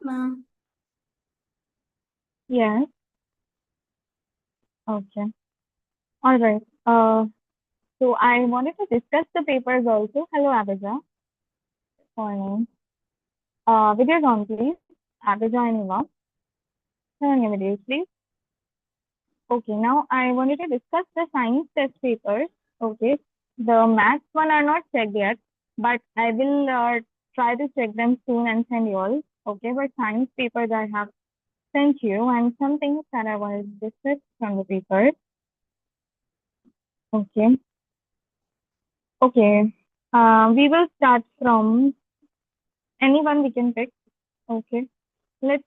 Ma'am. Yes. Okay. All right. So I wanted to discuss the papers also. Hello, Abija. Morning. Videos on, please. Abija and Eva. Turn on your videos, please. Okay. Now I wanted to discuss the science test papers. Okay. The maths one are not checked yet, but I will try to check them soon and send you all. Okay. But science papers I have sent you and some things that I wanted to discuss from the papers. Okay. Okay. We will start from anyone we can pick. Okay. Let's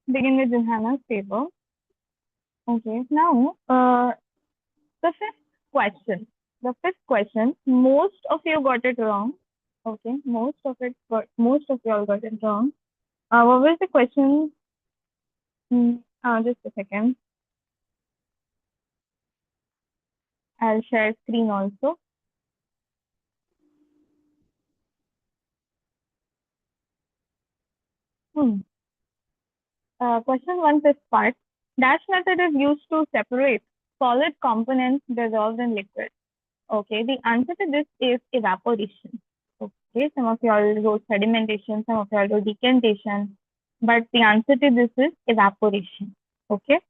begin with Johanna's paper. Okay. Now, the fifth question. The fifth question, most of you got it wrong. Okay. Most of you all got it wrong. What was the question? Just a second. I'll share screen also. Hmm. Question one, fifth part. Dash method is used to separate solid components dissolved in liquid. Okay, the answer to this is evaporation. Okay, some of you all wrote sedimentation, some of you all wrote decantation, but the answer to this is evaporation. Okay,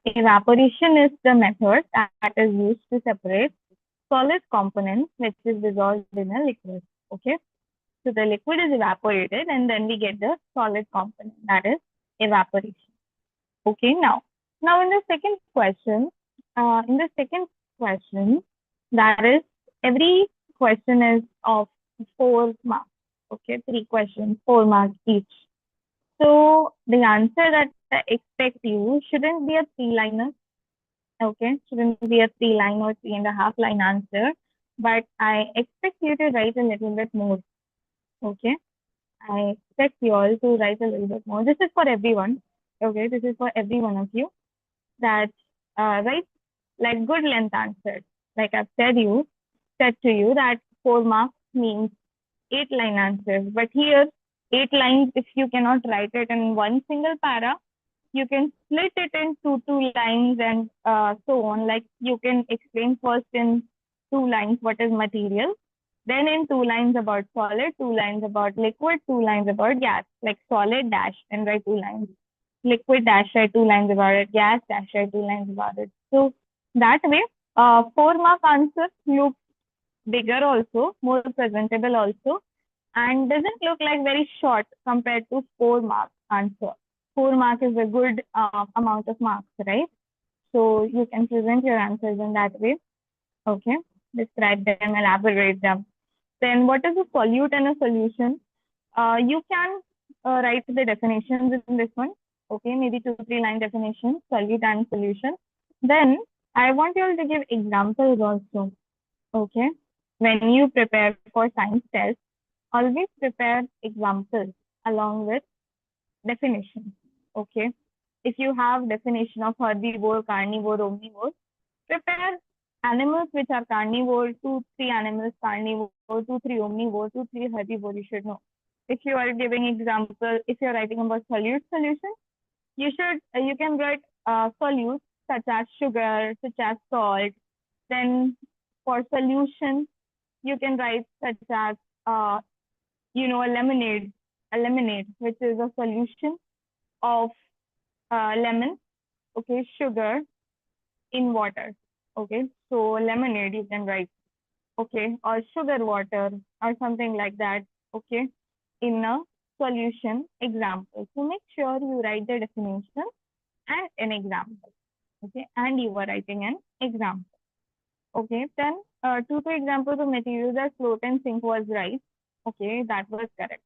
evaporation is the method that is used to separate solid components which is dissolved in a liquid. Okay, so the liquid is evaporated and then we get the solid component, that is evaporation. Okay, now in the second question, that is every question is of 4 marks. Okay, 3 questions, 4 marks each. So the answer that I expect you shouldn't be a 3-liner. Okay, shouldn't be a 3-line or 3.5-line answer, but I expect you to write a little bit more. Okay, I expect you all to write a little bit more. This is for everyone. Okay, this is for every one of you. That write like good length answers. Like I've said to you that 4 marks means 8-line answers. But here, 8 lines, if you cannot write it in one single para, you can split it into 2 lines and so on. Like you can explain first in 2 lines what is material, then in 2 lines about solid, 2 lines about liquid, 2 lines about gas, like solid dash and write 2 lines. Liquid dash write 2 lines about it, gas dash write 2 lines about it. So that way, 4-mark answer looks bigger also, more presentable also, and doesn't look like very short compared to 4-mark answer. 4 mark is a good amount of marks, right? So you can present your answers in that way. Okay, describe them, elaborate them. Then what is a solute and a solution? You can write the definitions in this one. Okay, maybe 2-3 line definition, solute and solution. Then I want you all to give examples also. Okay, when you prepare for science test, always prepare examples along with definitions. Okay, if you have definition of herbivore, carnivore, omnivore, prepare animals which are carnivore, 2-3 animals carnivore, 2-3 omnivore, 2-3 herbivore, you should know. If you are giving example, if you're writing about solute solution, you can write solutes such as sugar, such as salt. Then for solution, you can write such as a lemonade, which is a solution of lemon, okay, sugar in water. Okay, so lemonade you can write, okay, or sugar water or something like that, okay, in a solution example. So make sure you write the definition and an example, okay, and you are writing an example. Okay, then 2 examples of materials that float and sink was right. Okay, that was correct.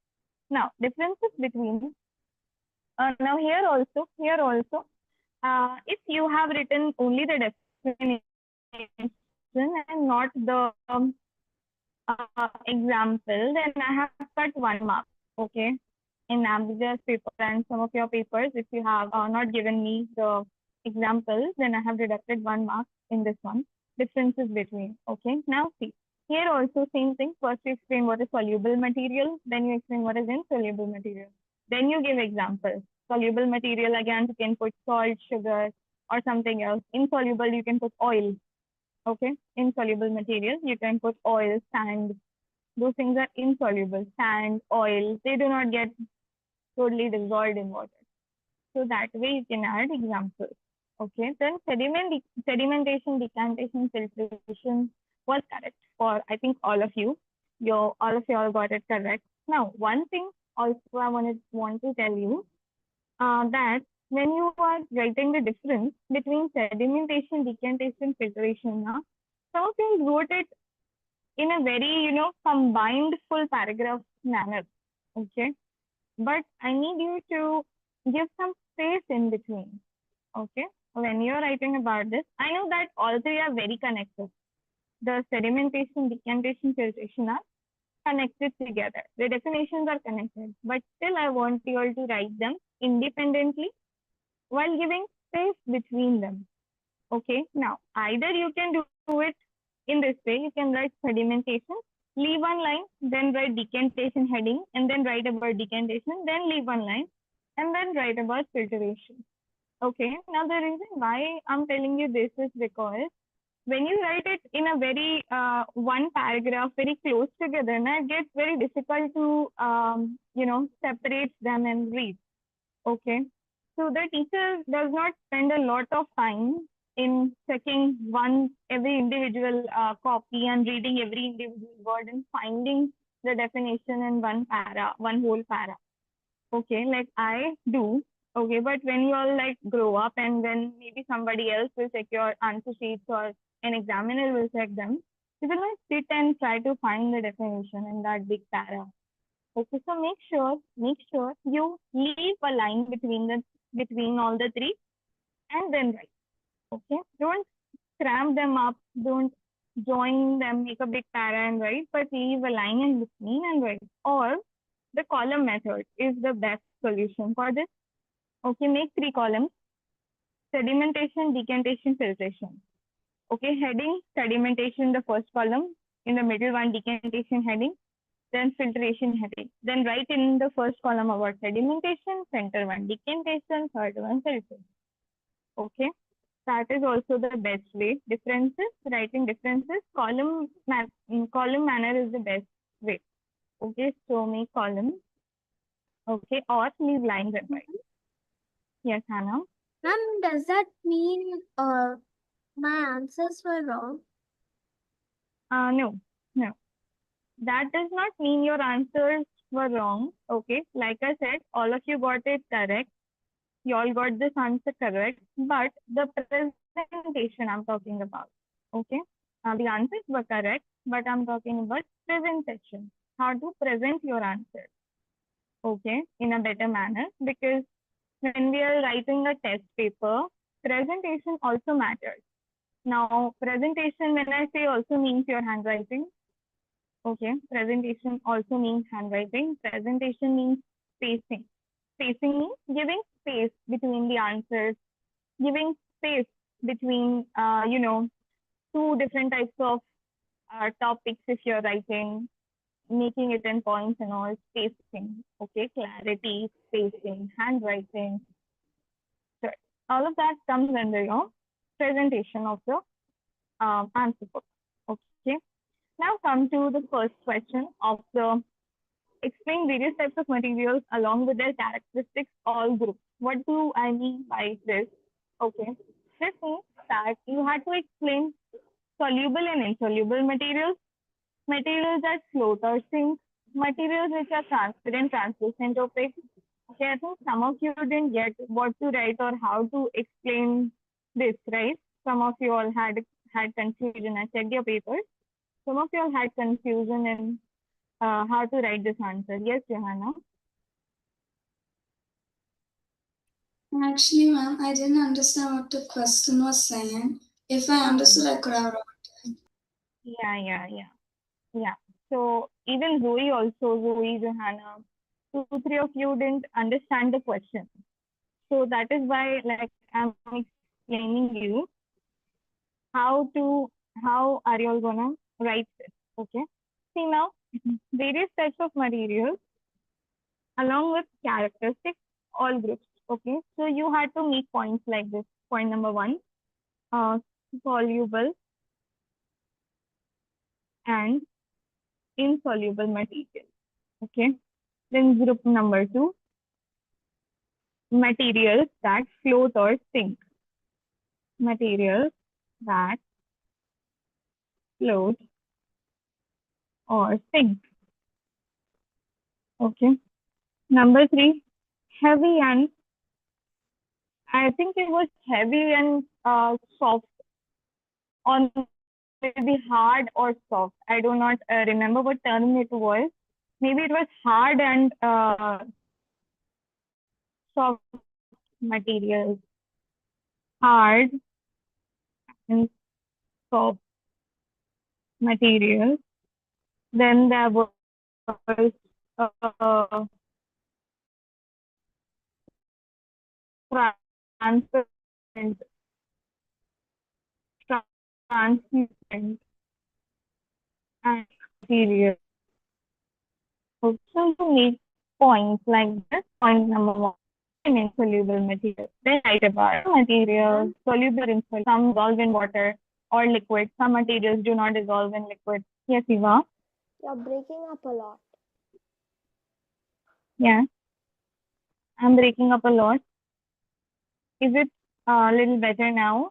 Now, differences between, here also, if you have written only the definition and not the example, then I have cut 1 mark. Okay, in Ambija's paper and some of your papers, if you have not given me the examples, then I have deducted 1 mark in this one. Differences between. Okay, now see. Here also same thing. First you explain what is soluble material, then you explain what is insoluble material. Then you give examples. Soluble material, again, you can put salt, sugar, or something else. Insoluble, you can put oil. Okay, insoluble material, you can put oil, sand. Those things are insoluble. Sand, oil, they do not get totally dissolved in water. So that way you can add examples. Okay, then sedimentation, decantation, filtration was correct for I think all of you. All of you all got it correct. Now, one thing also I want to tell you that when you are writing the difference between sedimentation, decantation, filtration, some of you wrote it in a very combined full paragraph manner. Okay, but I need you to give some space in between. Okay, when you're writing about this, I know that all three are very connected. The sedimentation, decantation, filtration are connected together. The definitions are connected, but still I want you all to write them independently while giving space between them. Okay, now either you can do it in this way, you can write sedimentation, leave one line, then write decantation heading, and then write about decantation, then leave one line, and then write about filtration. Okay, now the reason why I'm telling you this is because when you write it in a very one paragraph, very close together, it gets very difficult to separate them and read. Okay, so the teacher does not spend a lot of time in checking every individual copy and reading every individual word and finding the definition in one whole para. Okay, like I do. Okay, but when you all like grow up and then maybe somebody else will check your answer sheets or an examiner will check them, you will not sit and try to find the definition in that big para. Okay, so make sure you leave a line between all the three and then write. Okay, don't cramp them up, don't join them, make a big para and write, but leave a line in between and write. Or the column method is the best solution for this. Okay, make 3 columns: sedimentation, decantation, filtration. Okay, heading sedimentation, the first column, in the middle one decantation heading, then filtration heading. Then write in the first column about sedimentation, center one decantation, third one filtration. Okay, that is also the best way. Writing differences, column manner is the best way. Okay, so make columns. Okay, or leave lines and write. Yes, Hannah. Ma'am, does that mean my answers were wrong? No. That does not mean your answers were wrong. Okay, like I said, all of you got it correct. You all got this answer correct, but the presentation I'm talking about. Okay, the answers were correct, but I'm talking about presentation. How to present your answer. Okay, in a better manner, because when we are writing a test paper, presentation also matters. Now, presentation, when I say also means your handwriting. Okay, presentation also means handwriting. Presentation means spacing. Spacing means giving space between the answers, giving space between, two different types of topics if you're writing, making it in points and all, spacing. Okay, clarity, spacing, handwriting. So all of that comes under your presentation of the answer book. Okay, now come to the first question of the explain various types of materials along with their characteristics all groups. What do I mean by this? Okay, this means that you had to explain soluble and insoluble materials, materials that float or sink, materials which are transparent, translucent, opaque. Okay, I think some of you didn't get what to write or how to explain this, right? Some of you all had confusion. I checked your papers. Some of you all had confusion in how to write this answer. Yes, Johanna. Actually, ma'am, I didn't understand what the question was saying. If I understood, I could have wrote it. Yeah. So even Zoe, Johanna, 2, 3 of you didn't understand the question. So that is why, like, I'm explaining you how are you all gonna write this? Okay. See now, various types of materials along with characteristics, all groups. Okay, so you had to make points like this. Point number 1, soluble and insoluble material. Okay, then group number 2, materials that float or sink. Materials that float or sink. Okay, number 3, heavy and I think it was heavy and soft, on maybe hard or soft. I do not remember what term it was. Maybe it was hard and soft materials. Hard and soft materials. Then there was uh, transparent, translucent, and material. So you make points like this. Point number 1, insoluble material. Then write about materials, soluble in solid, some dissolve in water or liquid. Some materials do not dissolve in liquid. Yes, Eva? You're breaking up a lot. Yeah. I'm breaking up a lot. Is it a little better now?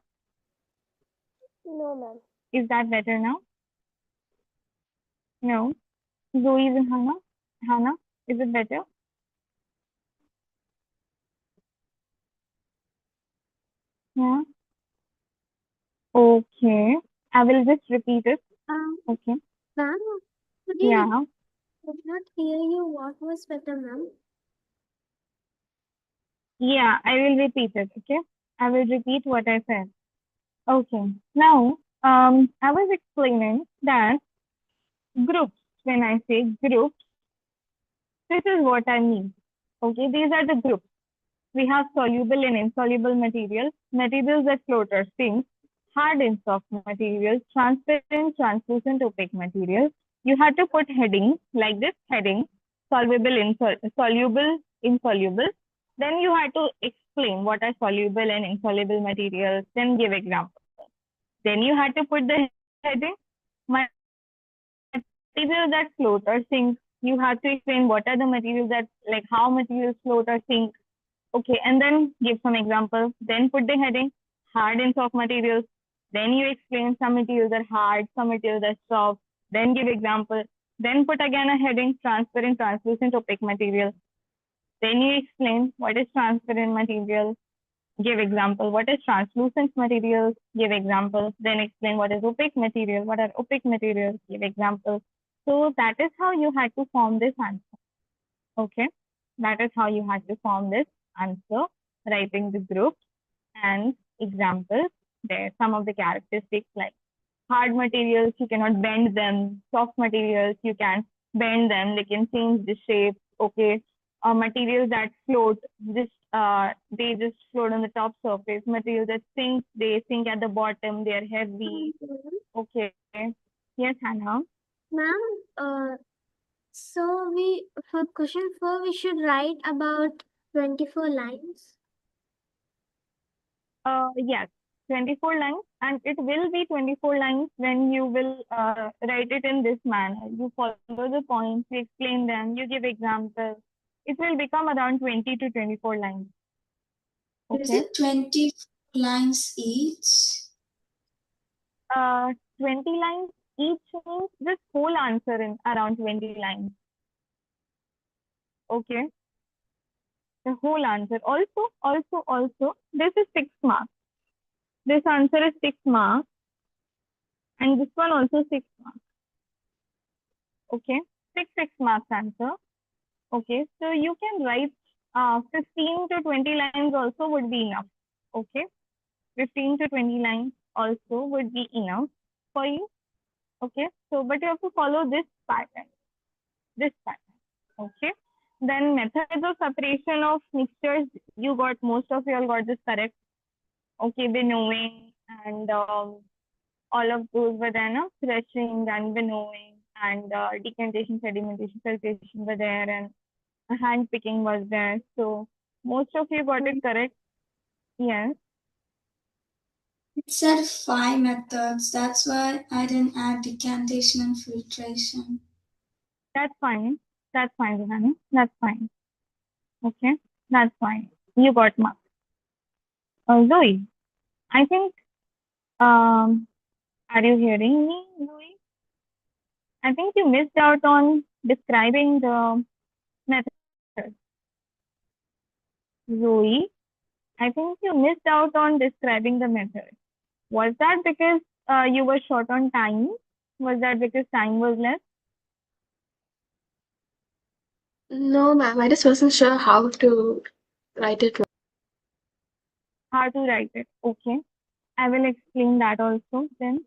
No, ma'am. Is that better now? No. Zoe and Hannah? Hannah, is it better? Yeah. Okay. I will just repeat it. Okay. Ma'am, could you Yeah. could not hear you. What was better, ma'am? Yeah, I will repeat it. Okay. I will repeat what I said. Okay. Now, I was explaining that groups, when I say groups, this is what I mean. Okay. These are the groups. We have soluble and insoluble materials, materials that float or sink, hard and soft materials, transparent, translucent, opaque materials. You have to put headings like this heading, soluble, soluble, insoluble. Then you have to explain what are soluble and insoluble materials, then give examples. Then you had to put the heading, materials that float or sink. You have to explain what are the materials that, like how materials float or sink. Okay, and then give some examples. Then put the heading, hard and soft materials. Then you explain some materials are hard, some materials are soft. Then give example. Then put again a heading, transparent, translucent, opaque material. Then you explain what is transparent material. Give example. What is translucent materials? Give example. Then explain what is opaque material. What are opaque materials? Give example. So that is how you had to form this answer. Okay, that is how you had to form this answer, writing the groups and examples. There, some of the characteristics like hard materials, you cannot bend them. Soft materials, you can bend them. They can change the shape. Okay, materials that float, just they just float on the top surface. Materials that sink, they sink at the bottom. They are heavy. Okay. Yes, Hannah. Ma'am, so for question 4, we should write about 24 lines. Yes, 24 lines, and it will be 24 lines when you will write it in this manner. You follow the points, you explain them, you give examples. It will become around 20 to 24 lines. Is Okay. it 20 lines each? 20 lines each means this whole answer in around 20 lines. Okay. The whole answer. Also, this is 6 marks. This answer is 6 marks. And this one also 6 marks. Okay. 6 marks answer. Okay. So you can write 15 to 20 lines also would be enough. Okay. 15 to 20 lines also would be enough for you. Okay. So, but you have to follow this pattern. This pattern. Okay. Then methods of separation of mixtures, you got, most of you all got this correct. Okay. Winnowing and all of those were there, no? Threshing and winnowing and decantation, sedimentation, filtration were there, and hand picking was there. So most of you got it correct. Yes. It said 5 methods. That's why I didn't add decantation and filtration. That's fine. That's fine, Rohani. That's fine. Okay. That's fine. You got marks. Zoe, I think, are you hearing me, Zoe? I think you missed out on describing the method. Zoe, I think you missed out on describing the method. Was that because you were short on time? Was that because time was less? No, ma'am, I just wasn't sure how to write it. How to write it? Okay. I will explain that also then.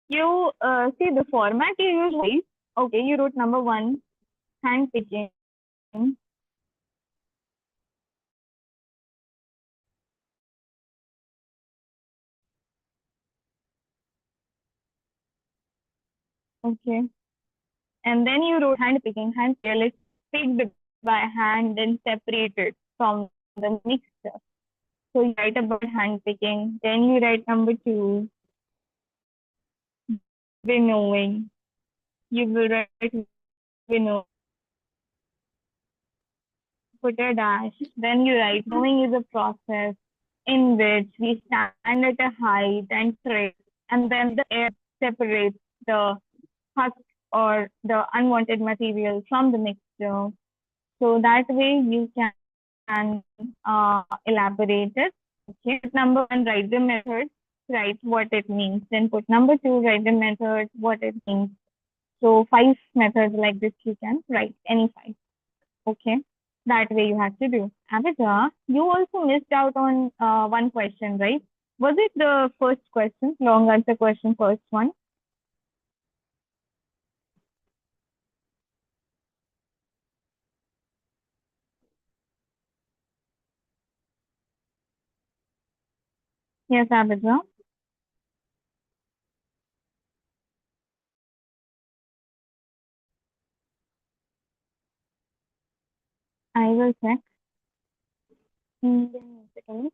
You see the format you use. Okay, you wrote number 1, hand picking. Okay. And then you wrote hand picking, like picked by hand and separated from the mixture. So you write about hand picking. Then you write number 2, winnowing. You will write winnow, put a dash. Then you write knowing is a process in which we stand at a height and trace, and then the air separates the husk or the unwanted material from the mixture. So that way you can elaborate it. Okay, number 1, write the method, write what it means. Then put number 2, write the method, what it means. So 5 methods like this you can write, any 5. Okay, that way you have to do. Abhija, you also missed out on one question, right? Was it the first question, long answer question, first one? Yes, Abhija. I will check. Give me a second.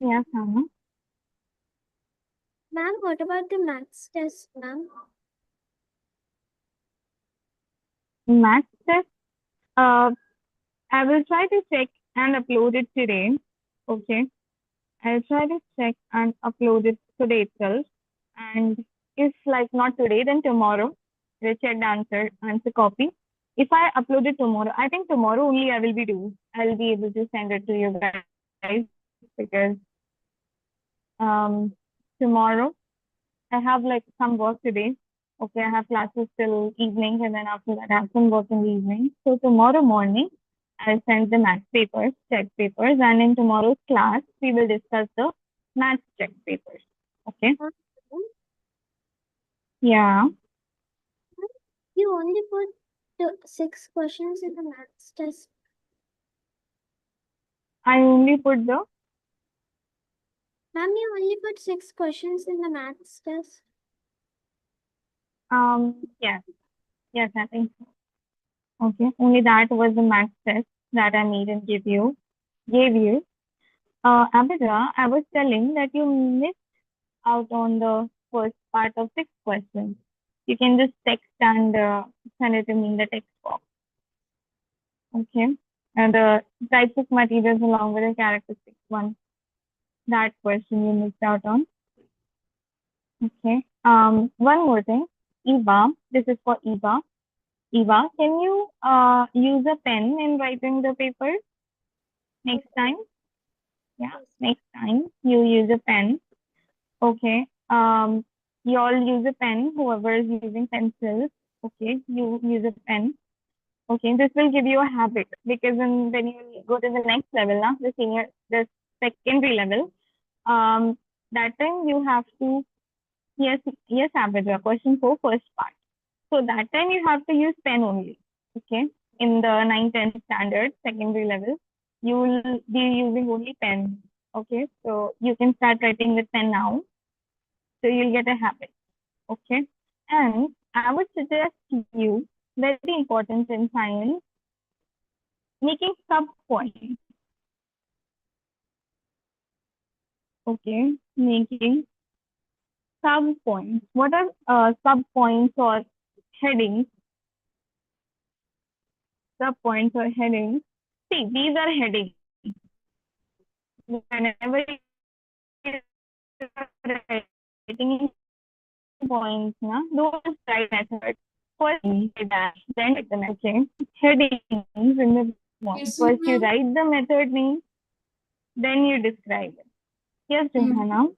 Yes, Hannah. Ma'am, what about the maths test, ma'am? Math test. I will try to check and upload it today. Okay. I'll try to check and upload it today itself. And if like not today, then tomorrow, we'll check the answer copy. If I upload it tomorrow, I think tomorrow only I'll be able to send it to you guys because um tomorrow I have like some work today. Okay, I have classes till evening and then after that I have some work in the evening. So tomorrow morning I'll send the math papers, check papers, and in tomorrow's class we will discuss the math check papers. Okay. Yeah. You only put the 6 questions in the maths test. I only put the Ma'am, you only put 6 questions in the maths test. yes. Yes, I think so. Okay. Only that was the math test that I made and gave you. Abhija, I was telling that you missed out on the first part of 6 questions. You can just text and send it to me in the text box. Okay. And the types of materials along with the characteristics one. That question you missed out on. Okay. One more thing. Eva, this is for Eva. Eva, can you use a pen in writing the paper next time? Yeah, next time you use a pen. Okay. You all use a pen, whoever is using pencils. Okay, you use a pen. Okay, this will give you a habit because when you go to the next level, the secondary level, that time you have to, yes, Abhijit, question 4, first part. So that time you have to use pen only. Okay. In the 9th, 10th standard, secondary level, you will be using only pen. Okay. So you can start writing with pen now. So you'll get a habit. Okay. And I would suggest you, very important in science, making sub points. Okay. Making sub points. What are sub points or headings? Sub points or headings. See, these are headings. Whenever you're writing points, na, those right method. First, dash, then the method. Okay. Headings in the point. Yes, First, you ma'am. write the method name, then you describe it. Yes, Jumhana.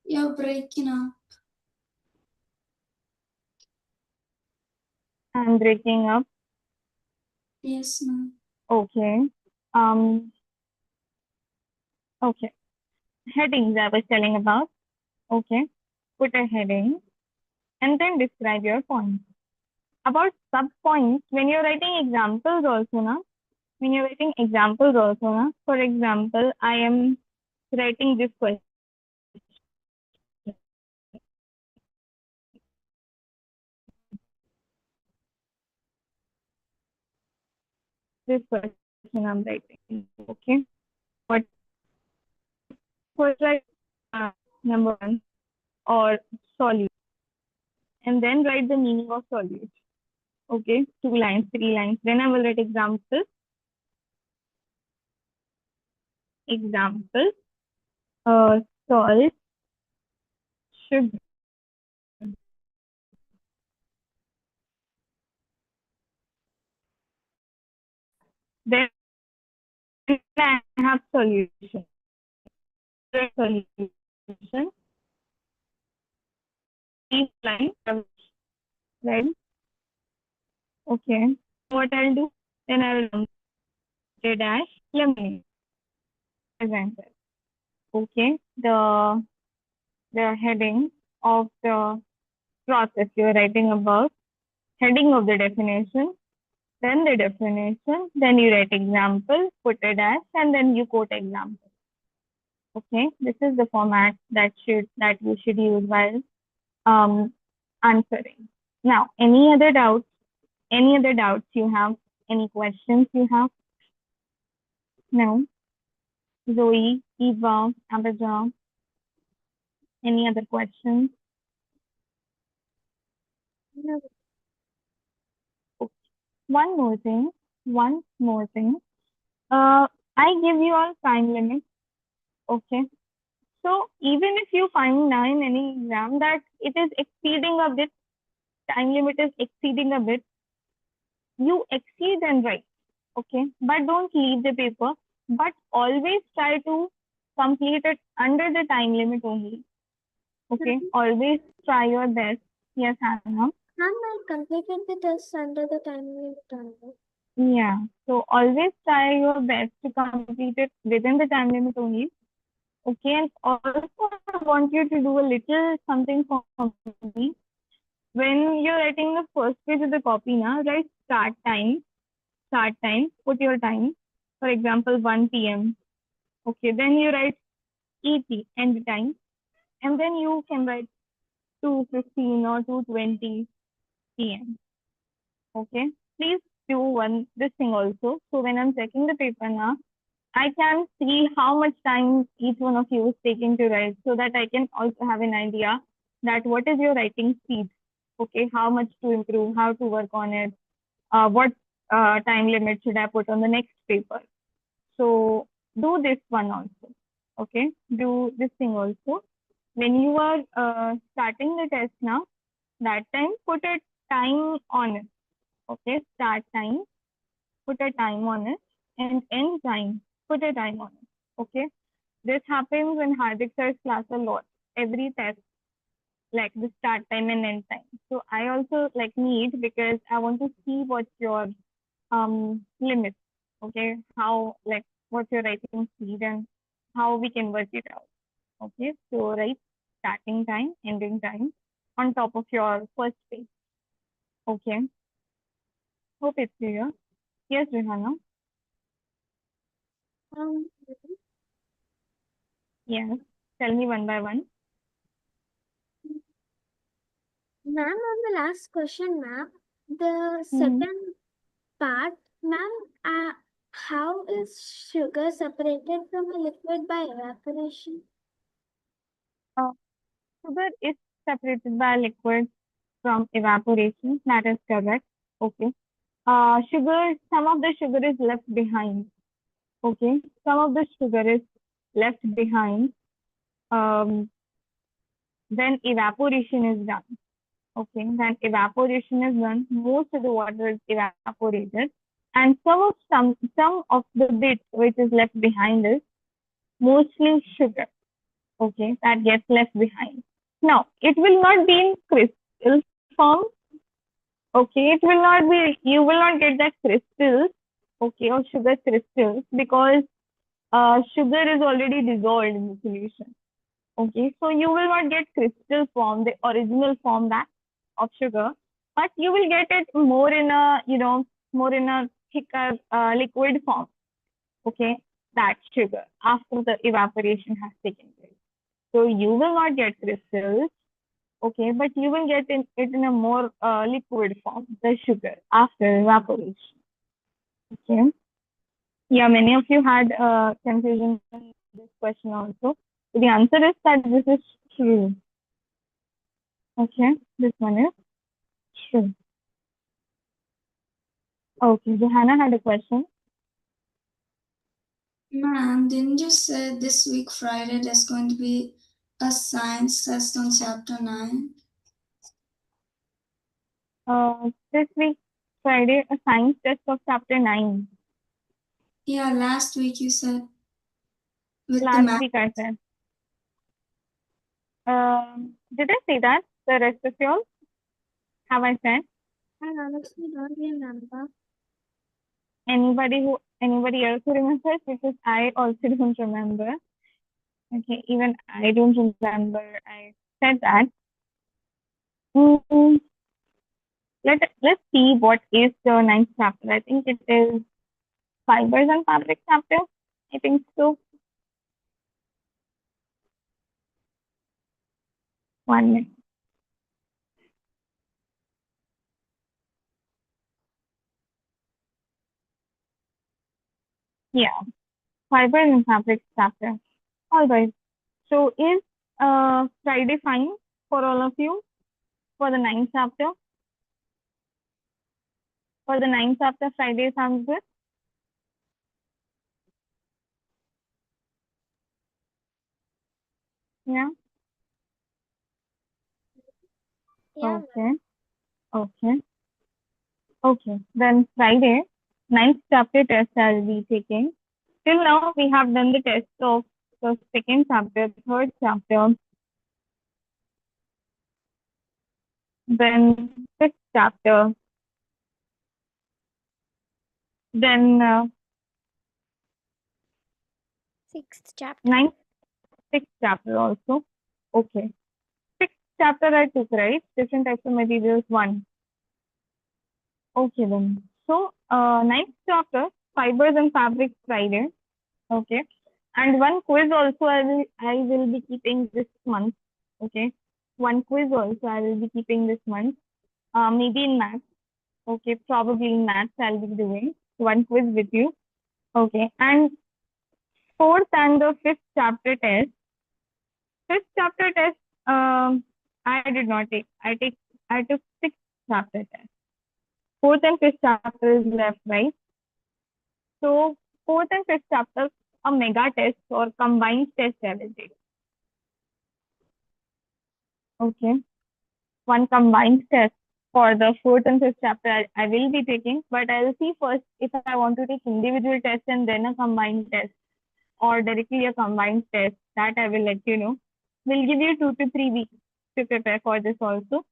You're breaking up. I'm breaking up. Yes, ma'am. Okay. Okay. Headings I was telling about. Okay. Put a heading and then describe your points. About sub points, when you're writing examples also, na, when you're writing examples also, na, for example, I am writing this question. This question I'm writing. Okay. What first write number 1 or solute, and then write the meaning of solute. Okay, 2 lines, 3 lines. Then I will write example. Salt sugar. Then I have solution. Solution. These lines, right? Okay. What I'll do? Then I will dash lemonade. Example. Okay. The heading of the process you're writing about, heading of the definition, then the definition, then you write example, put a dash, and then you quote example. Okay, this is the format that you should use while answering. Now, any other doubts? Any other doubts you have? Any questions you have? No. Zoe, Eva, Abhijit, any other questions? No. One more thing. I give you all time limit. Okay. So even if you find now in any exam that it is exceeding a bit, time limit is exceeding a bit, you exceed and write. Okay. But don't leave the paper. But always try to complete it under the time limit only. Okay. Always try your best. Yes, Hannah. Ma'am, I completed the test under the time limit only. Yeah. So always try your best to complete it within the time limit only. Okay. And also I want you to do a little something for me. When you're writing the first page of the copy, now write start time, put your time. For example, 1 p.m. Okay. Then you write ET, end time. And then you can write 2:15 or 2:20 p.m. Okay. Please do this thing also. So when I'm checking the paper now, I can see how much time each one of you is taking to write, so that I can also have an idea that what is your writing speed. Okay, how much to improve, how to work on it, what time limit should I put on the next paper. So do this one also. Okay, do this thing also. When you are starting the test now, that time put a time on it. Okay, start time, put a time on it, and end time, put a time on it. Okay, this happens in Hardik sir's class a lot. Every test, like the start time and end time. So I also like need, because I want to see what's your limits. Okay, how, like, what's your writing speed and how we can work it out. Okay, so write starting time, ending time on top of your first page. Okay, hope it's clear. Yes, Rihanna. Um, Yes, tell me one by one. ma'am, on the last question, ma'am, the Hmm. second part, ma'am, how is sugar separated from a liquid by evaporation? Uh, Sugar is separated by liquid from evaporation. That is correct. Okay. Sugar, some of the sugar is left behind. Okay. Some of the sugar is left behind. Then evaporation is done. Okay. Then evaporation is done. Most of the water is evaporated. And some of the bit which is left behind is mostly sugar. Okay. That gets left behind. Now, it will not be in crystal form. Okay, it will not be, you will not get that crystals, okay, or sugar crystals because sugar is already dissolved in the solution. Okay, so you will not get crystal form, the original form that of sugar, but you will get it more in a, more in a thicker liquid form. Okay, that sugar after the evaporation has taken place. So you will not get crystals. Okay, but you will get it in a more liquid form, the sugar, after evaporation. Okay. Yeah, many of you had confusion in this question also. So the answer is that this is true. Okay, this one is true. Okay, Johanna had a question. Ma'am, didn't you say this week Friday there's going to be a science test on chapter 9? This week, Friday, a science test of chapter 9. Yeah, last week you said with the Last math. week I said. Did I say that? The rest of you all? Have I said? I honestly don't remember. Anybody else who remembers? Because I also don't remember. Okay, even I don't remember I said that. Mm, let's see what is the ninth chapter. I think it is fibers and fabric chapter. I think so. 1 minute. Yeah, fibers and fabric chapter. All right. So is Friday fine for all of you for the ninth chapter? For the ninth chapter, Friday sounds good. Yeah. Yeah, Okay. Okay. Okay. Then Friday, ninth chapter test I'll be taking. Till now, we have done the test of the second chapter, third chapter, then fifth chapter, then sixth chapter. ninth, sixth chapter also. Okay. Sixth chapter I took, right? Different types of materials, one. Okay then. So, ninth chapter, fibers and fabrics Friday. Okay. And one quiz also I will be keeping this month. Okay. One quiz also I will be keeping this month. Maybe in maths. Okay, probably in maths I'll be doing one quiz with you. Okay. And fourth and the fifth chapter test. Fifth chapter test, I did not take. I took sixth chapter test. Fourth and fifth chapter is left, right? So fourth and fifth chapter, a mega test or combined test I will take. Okay. One combined test for the fourth and fifth chapter I will be taking, but I will see first if I want to take individual test and then a combined test or directly a combined test. That I will let you know. We'll give you 2 to 3 weeks to prepare for this also.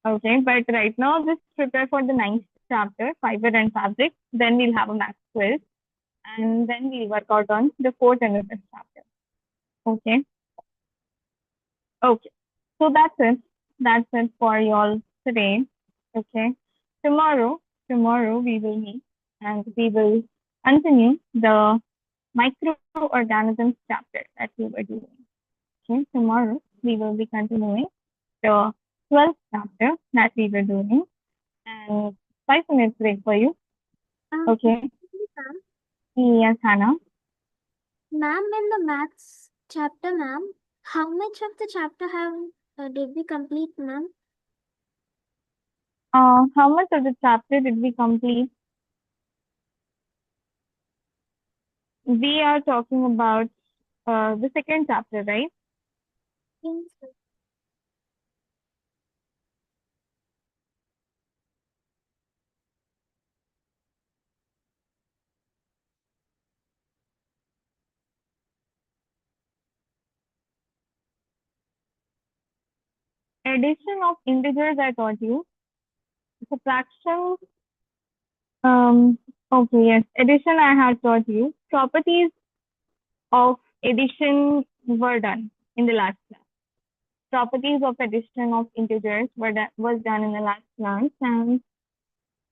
Okay, but right now just prepare for the ninth chapter, fiber and fabric. Then we'll have a math quiz, and then we'll work out on the fourth and the fifth chapter. Okay. Okay. So that's it. That's it for y'all today. Okay. Tomorrow we will meet and we will continue the microorganisms chapter that we were doing. Okay. Tomorrow we will be continuing the 12th chapter that we were doing, and 5 minutes break for you. Okay. Ma'am, Yes, Hannah. ma'am, in the maths chapter, ma'am, how much of the chapter have did we complete, ma'am? How much of the chapter did we complete? We are talking about the second chapter, right? Yes, sir. Addition of integers I taught you. Subtraction, um, okay, yes. Addition I had taught you. Properties of addition were done in the last class. Properties of addition of integers was done in the last class. And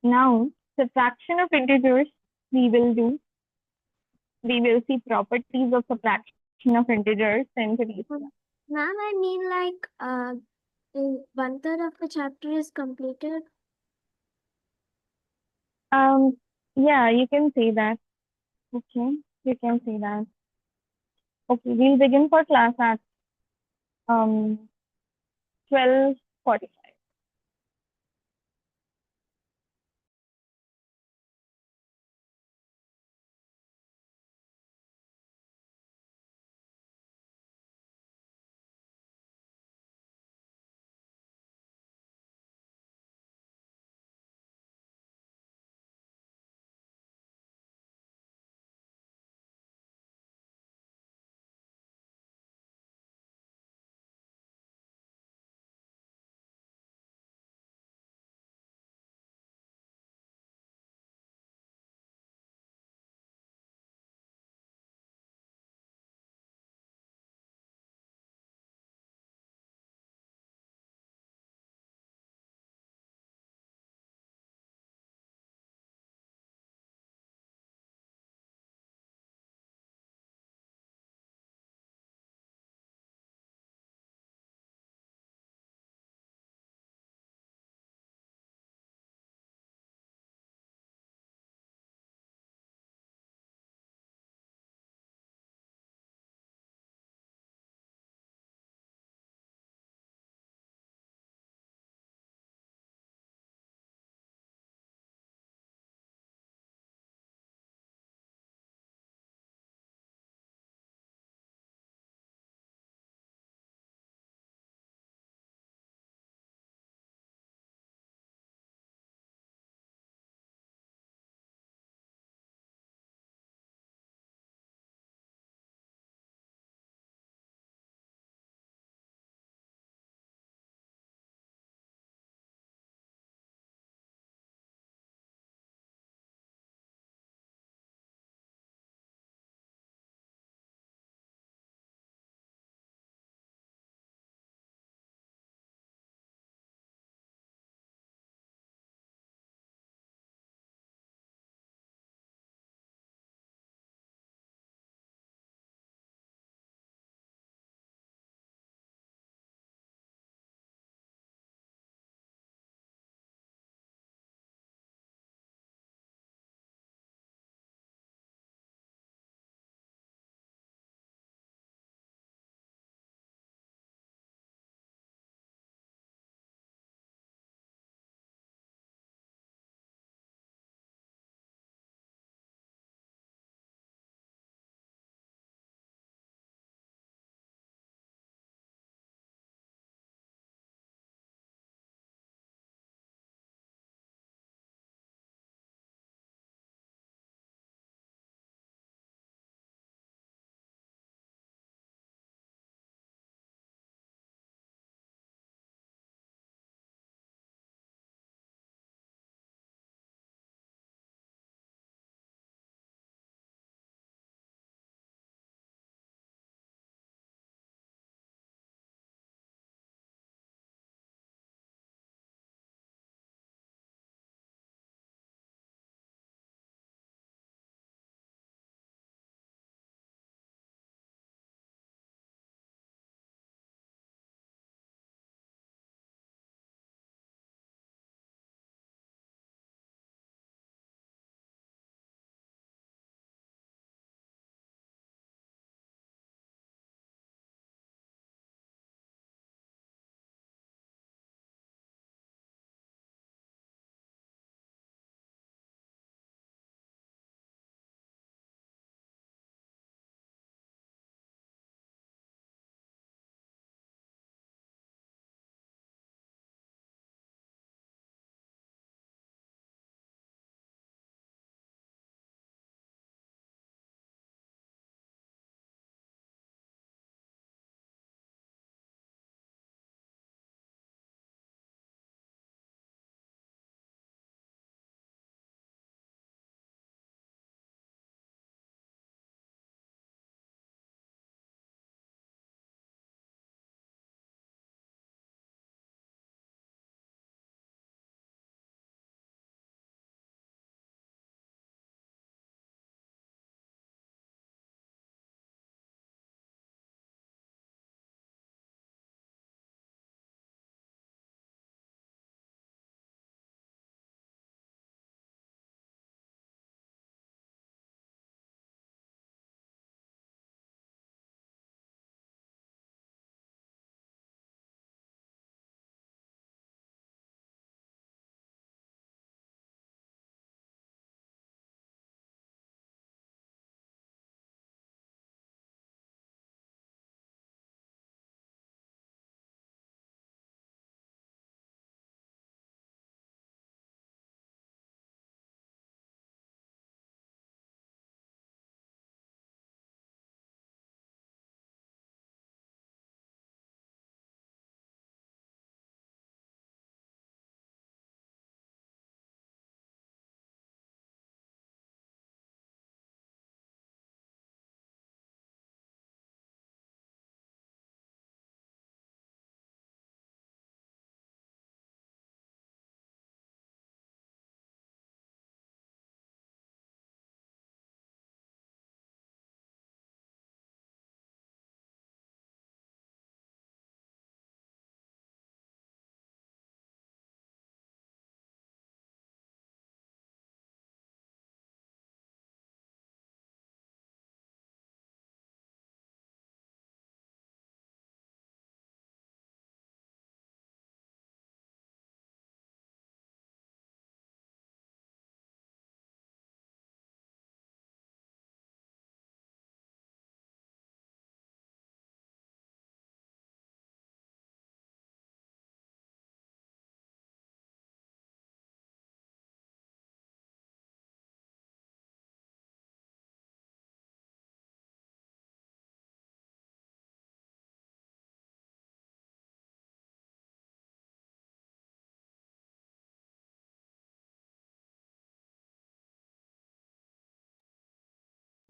now subtraction of integers we will do. We will see properties of subtraction of integers in today's class. Ma'am, I mean like 1/3 of the chapter is completed. Yeah, you can say that. Okay, you can say that. Okay, we'll begin for class at 12:45.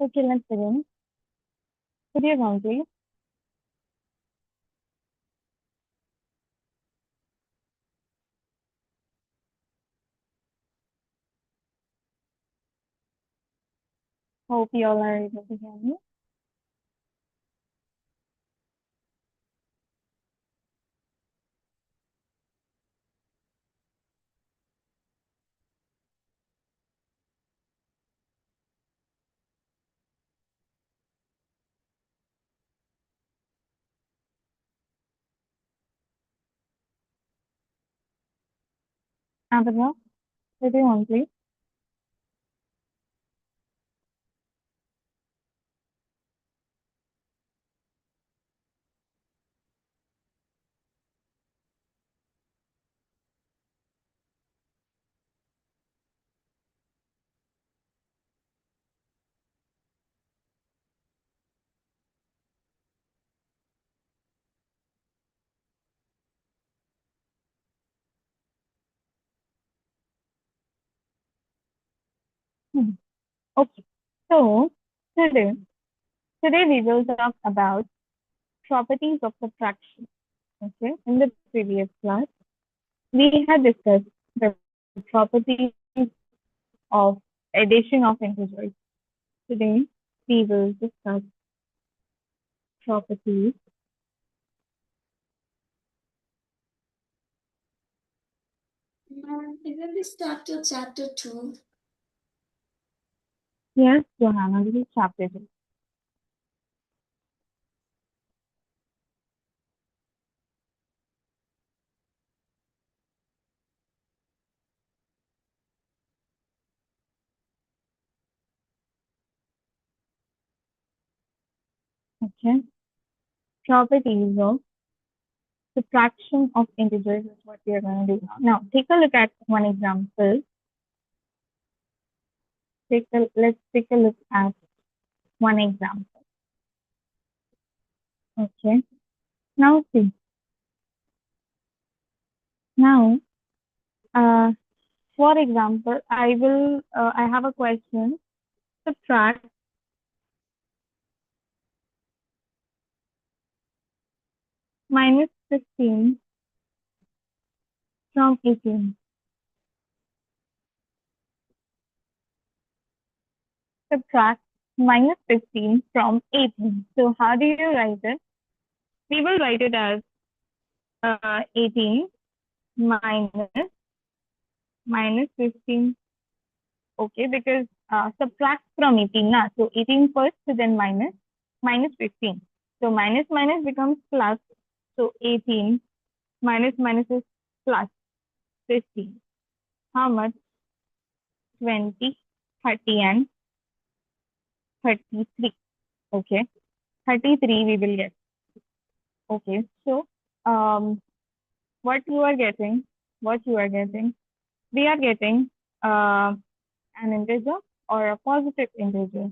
Okay, let's begin. Could you count, please? Hope you all are able to hear me. Abhinav, could you on, please? Hmm. Okay. So today, today we will talk about properties of subtraction. Okay. In the previous class, we had discussed the properties of addition of integers. Today, we will discuss properties. Isn't this chapter 2? Yes, Johanna, this is chapter 2. Okay. Properties of subtraction of integers is what we are going to do now. Now, take a look at one example. Let's take a look at one example. Okay. Now see. Now, for example, I have a question. Subtract minus 15 from 18. Subtract minus 15 from 18. So how do you write it? We will write it as 18 minus 15. Okay, because subtract from 18 na. So 18 first, so then minus 15. So minus minus becomes plus. So 18 minus minus is plus 15. How much? 20, 30 and 33. Okay. 33 we will get. Okay. So what you are getting, we are getting an integer or a positive integer.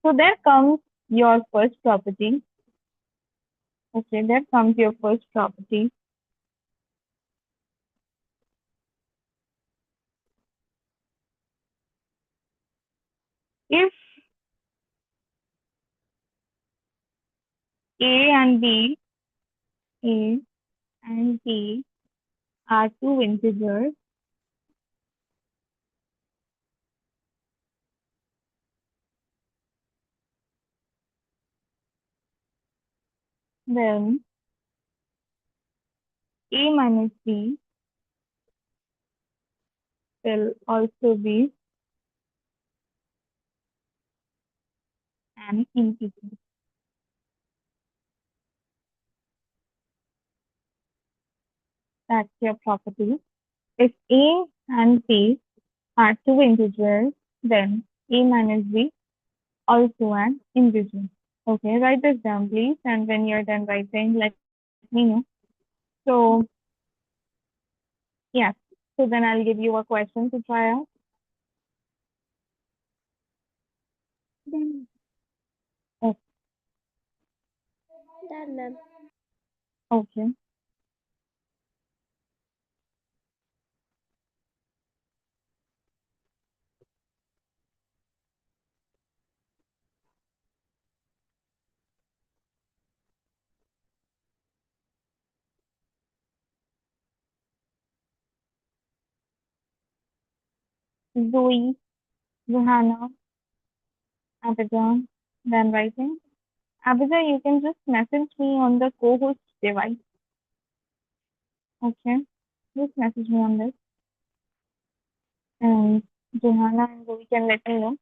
So there comes your first property. Okay, there comes your first property. If A and B, A and B are two integers, then A minus B will also be an integer. That's your property. If A and B are two integers, then A minus B also an integer. Okay, write this down, please. And when you're done writing, let me know. So, yeah. So then I'll give you a question to try out. Okay. Done, ma'am. Okay. Zoe, Johanna, Abida, then writing. Abida, you can just message me on the co-host device. Okay, just message me on this. And Johanna and Zoe can let me know.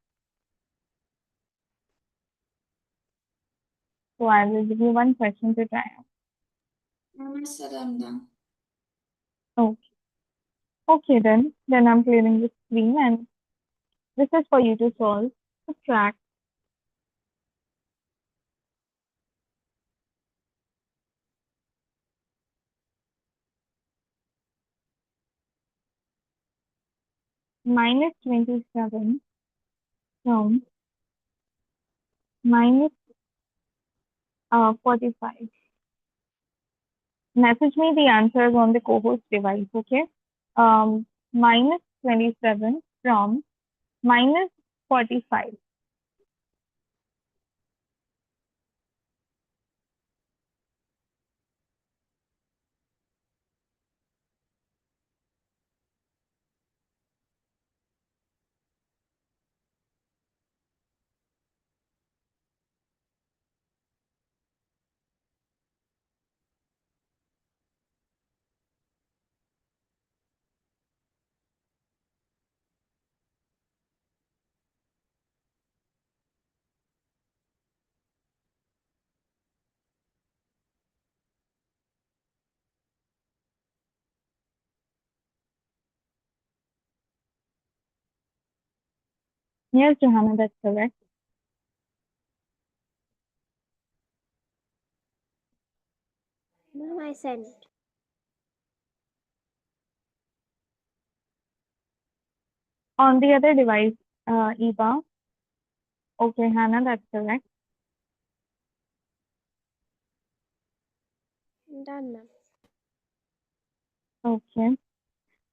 So I will give you one question to try out. I said I'm done. Okay. Okay then. Then I'm clearing the screen and this is for you to solve. Subtract minus 27 from minus 45. Message me the answers on the co-host device, okay? Minus 27 from minus 45. Yes, Johanna, that's correct. Ma'am, I sent. On the other device, Eva. Okay, Hannah, that's correct. Done, ma'am. Okay.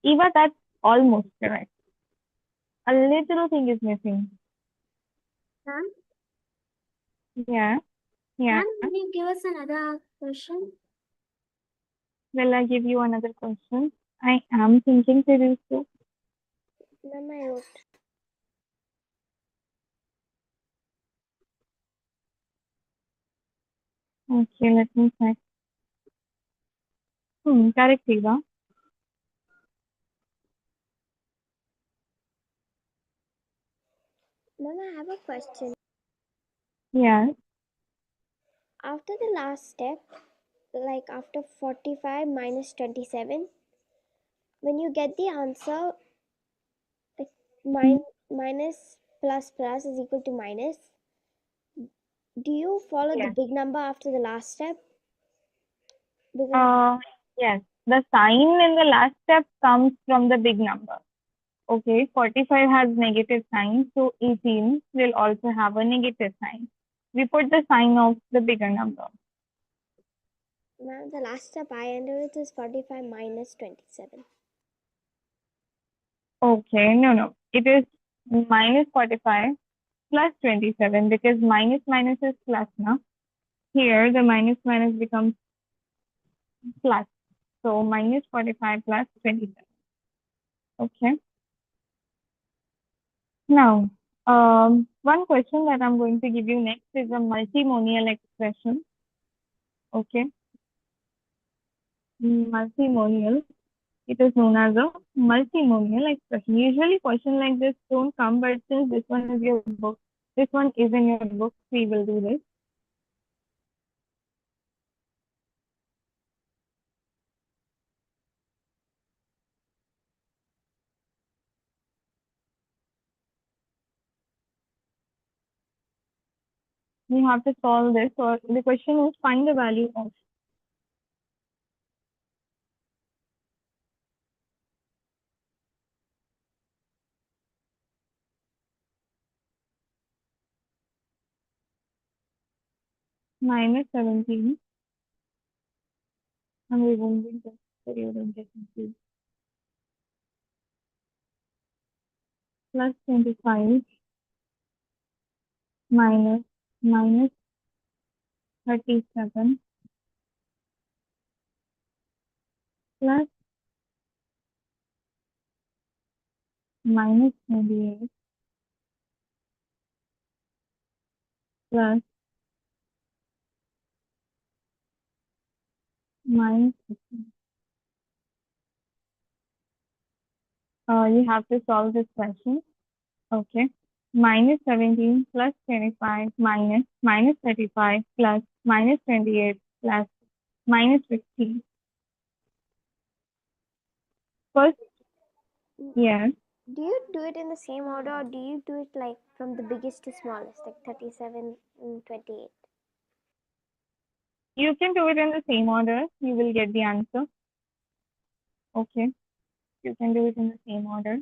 Eva, that's almost correct. A little thing is missing. Ma'am, Yeah, yeah. ma'am, can you give us another question? Will I give you another question? I am thinking to do so. Ma'am, I wrote. Okay, let me check. Correct, Eva. Ma'am, I have a question. Yeah. After the last step, like after 45 minus 27, when you get the answer, like minus plus plus is equal to minus, do you follow the Yes. big number after the last step? Because Yes. The sign in the last step comes from the big number. Okay, 45 has negative sign, so 18 will also have a negative sign. We put the sign of the bigger number. ma'am, the last step I entered is 45 minus 27. Okay, no. It is minus 45 plus 27 because minus minus is plus now. Here the minus minus becomes plus. So minus 45 plus 27. Okay. Now, one question that I'm going to give you next is a multimonial expression. Okay. Multimonial. It is known as a multimonial expression. Usually questions like this don't come, but since this one is your book, this one is in your book, we will do this. You have to solve this, or the question is find the value of minus 17. I'm removing this so you don't get confused. Plus 25 minus 37 plus minus 28 plus minus 15. You have to solve this question. Okay. Minus 17 plus 25 minus 35 plus minus 28 plus minus 15. First, yes, Do you do it in the same order, or do you do it like from the biggest to smallest, like 37 and 28? you can do it in the same order. You will get the answer. Okay. You can do it in the same order.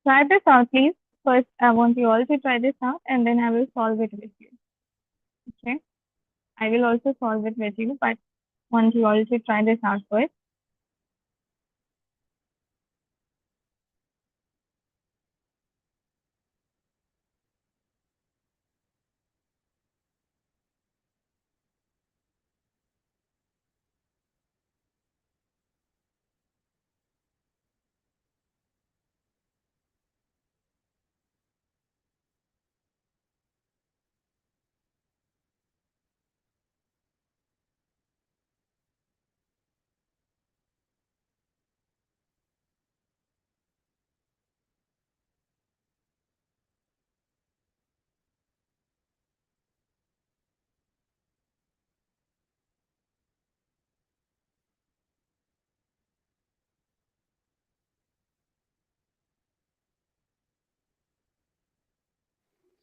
Try this out, please. First, I want you all to try this out and then I will solve it with you. Okay. I will also solve it with you, but want you all to try this out first.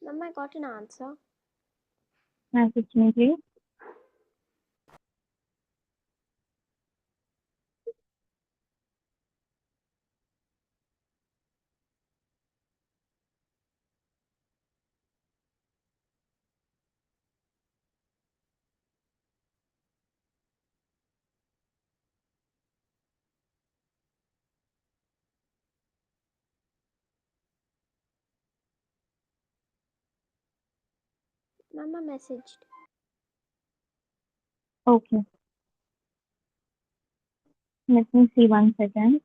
Mom, I got an answer. Message me, please. Mama messaged. Okay. Let me see 1 second.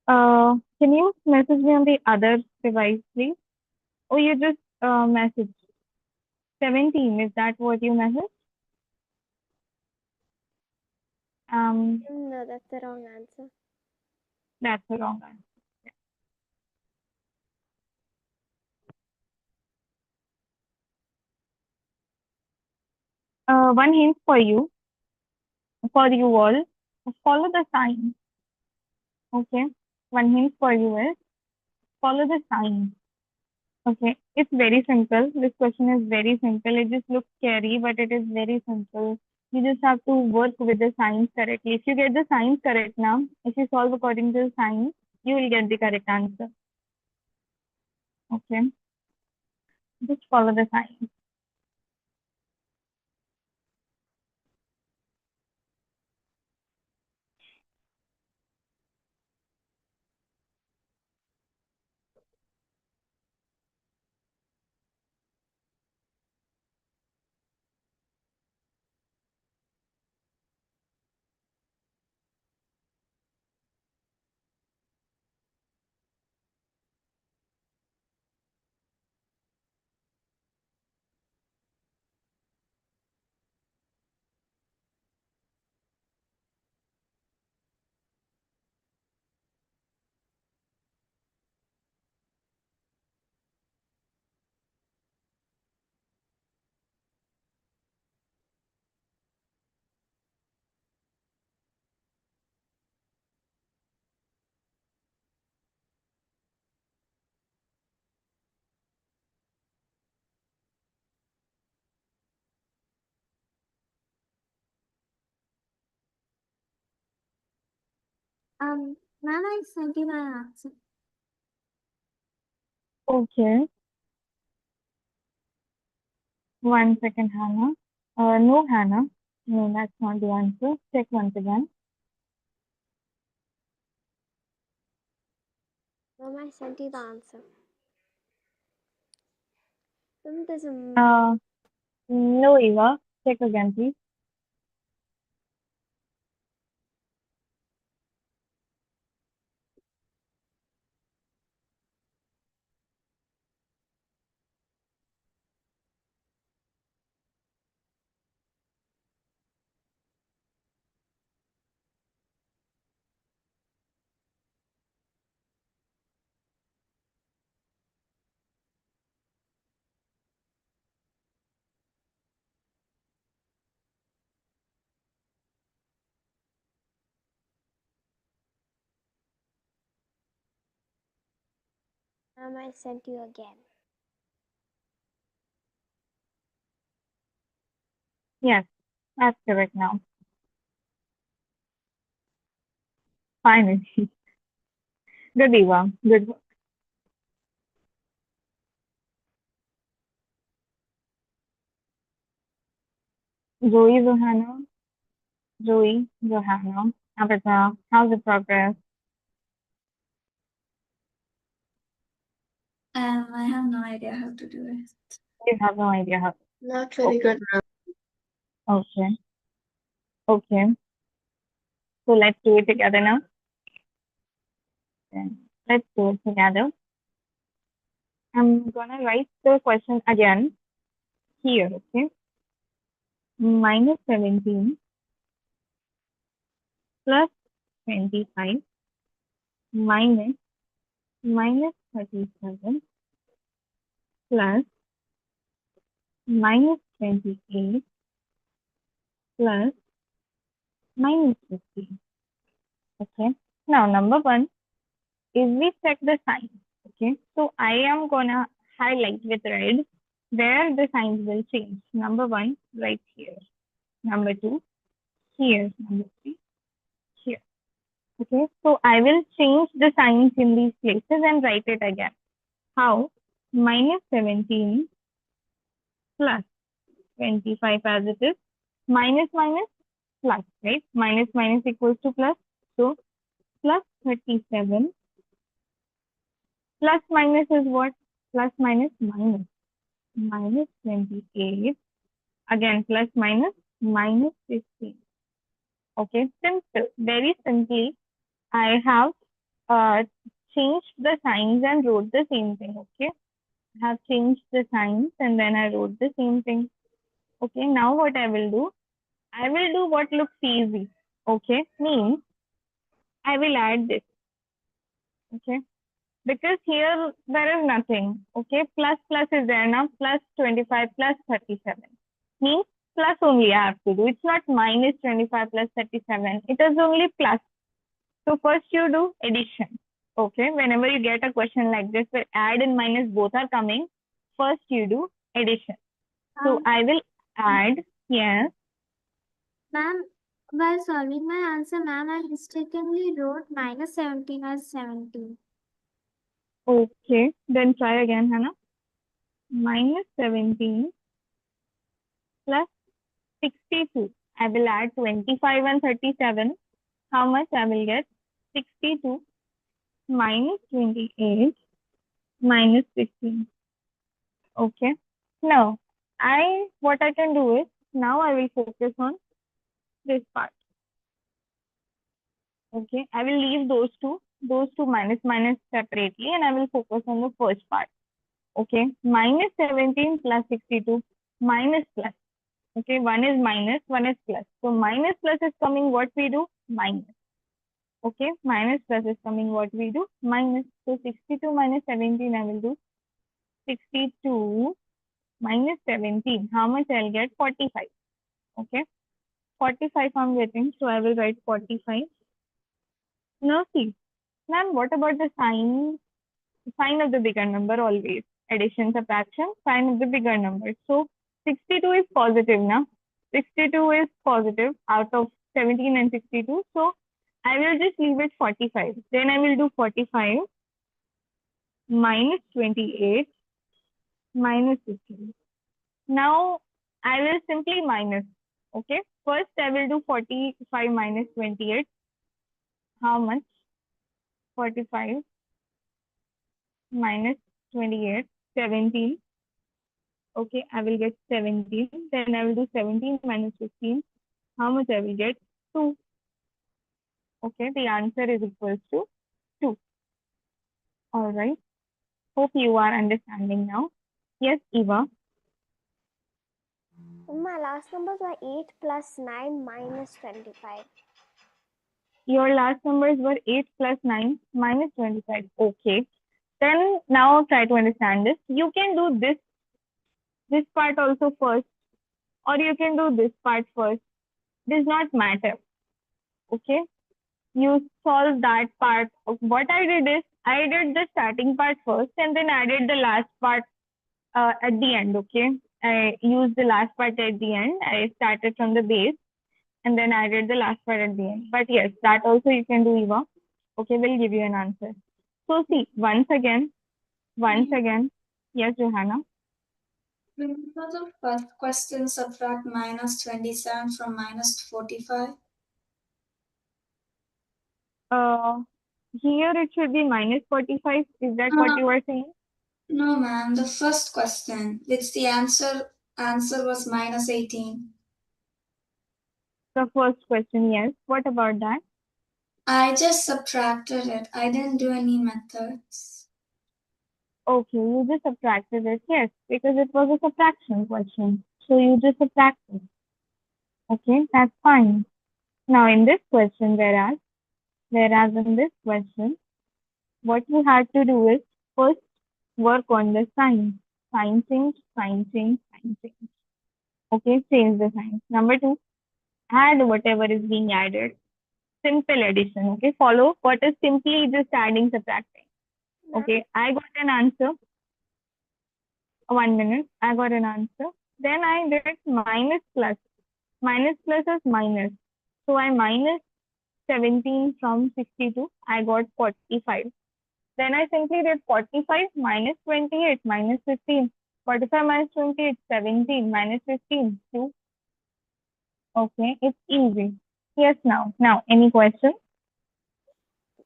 Can you message me on the other device, please? Oh, you just messaged 17. Is that what you messaged? No, that's the wrong answer. That's the wrong answer. One hint for you all, follow the sign. Okay. One hint for you is follow the sign. Okay. It's very simple. This question is very simple. It just looks scary, but it is very simple. You just have to work with the signs correctly. If you get the signs correct now, if you solve according to the signs, you will get the correct answer. Okay. Just follow the signs. Ma'am, I sent you my answer. Okay. 1 second, Hannah. No, Hannah. No, that's not the answer. Check once again. Mom, I sent you the answer. Mom, there's a No, Eva. Check again, please. Mom, I sent you again. Yes, that's correct now. Finally. Good, Eva. Good work. Zoe, Johanna. Zoe, Johanna. Abita, how's the progress? I have no idea how to do it. You have no idea how. Not very Okay. good, ma'am. Okay. Okay. So let's do it together now. Then let's do it together. I'm gonna write the question again here, okay? Minus 17 plus 25 minus 37 plus minus 28 plus minus 15. Okay. Now, number one is we check the signs. Okay. So I am gonna highlight with red where the signs will change. Number one, right here. Number two, here. Number three, here. Okay. So I will change the signs in these places and write it again. How? Minus 17 plus 25 as it is. Minus minus plus, right? Minus minus equals to plus. So plus 37 plus minus is what? Plus minus minus. Minus 28. Again, plus minus minus 15. Okay, simple. Very simply, I have changed the signs and wrote the same thing. Okay, I have changed the signs and then I wrote the same thing. Okay, now what I will do? I will do what looks easy. Okay, means I will add this. Okay, because here there is nothing. Okay, plus plus is there now. Plus 25 plus 37 means plus only I have to do. It's not minus 25 plus 37. It is only plus. So first you do addition. Okay, whenever you get a question like this where add and minus both are coming, first you do addition. So I will add, yes. Ma'am, while solving my answer, ma'am, I mistakenly wrote minus 17 as 17. Okay, then try again, Hannah. Minus 17 plus 62. I will add 25 and 37. How much I will get? 62 minus 28 minus 15. Okay. Now, what I can do is, now I will focus on this part. Okay. I will leave those two minus minus separately and I will focus on the first part. Okay. Minus 17 plus 62 minus plus. Okay. One is minus, one is plus. So minus plus is coming what we do? Minus. Okay. Minus plus is coming what we do? Minus. So 62 minus 17 I will do. 62 minus 17. How much I'll get? 45. Okay. 45 I'm getting. So I will write 45. Now see. Ma'am, what about the sign? Sign of the bigger number always. Addition, subtraction, sign of the bigger number. So 62 is positive now. 62 is positive out of 17 and 62. So I will just leave it 45. Then I will do 45 minus 28 minus 15. Now I will simply minus. Okay. First I will do 45 minus 28. How much? 45 minus 28, 17. Okay, I will get 17. Then I will do 17 minus 15. How much I will get? 2. Okay, the answer is equals to 2. All right. Hope you are understanding now. Yes, Eva. My last numbers were 8 plus 9 minus 25. Your last numbers were 8 plus 9 minus 25. Okay. Then now try to understand this. You can do this part also first, or you can do this part first. Does not matter. Okay. You solve that part. What I did is I did the starting part first and then added the last part at the end. Okay. I used the last part at the end. I started from the base and then added the last part at the end. But yes, that also you can do, Eva. Okay, we'll give you an answer. So see, once again. Yes, Johanna. For the first question, subtract minus 27 from minus 45. Here it should be minus 45. Is that what you are saying? No, ma'am. The first question, which the answer was minus 18. The first question, yes. What about that? I just subtracted it. I didn't do any methods. Okay, you just subtracted it. Yes, because it was a subtraction question. So you just subtracted. Okay, that's fine. Now in this question, whereas in this question, what you had to do is first work on the sign. Sign change, sign change, sign change. Okay, change the sign. Number 2, add whatever is being added. Simple addition. Okay, follow what is simply just adding, subtracting. Okay, I got an answer. 1 minute. I got an answer. Then I did minus plus. Minus plus is minus. So I minus 17 from 62. I got 45. Then I simply did 45 minus 28 minus 15. 45 minus 28, 17 minus 15, 2. Okay, it's easy. Yes, now. Now, any questions?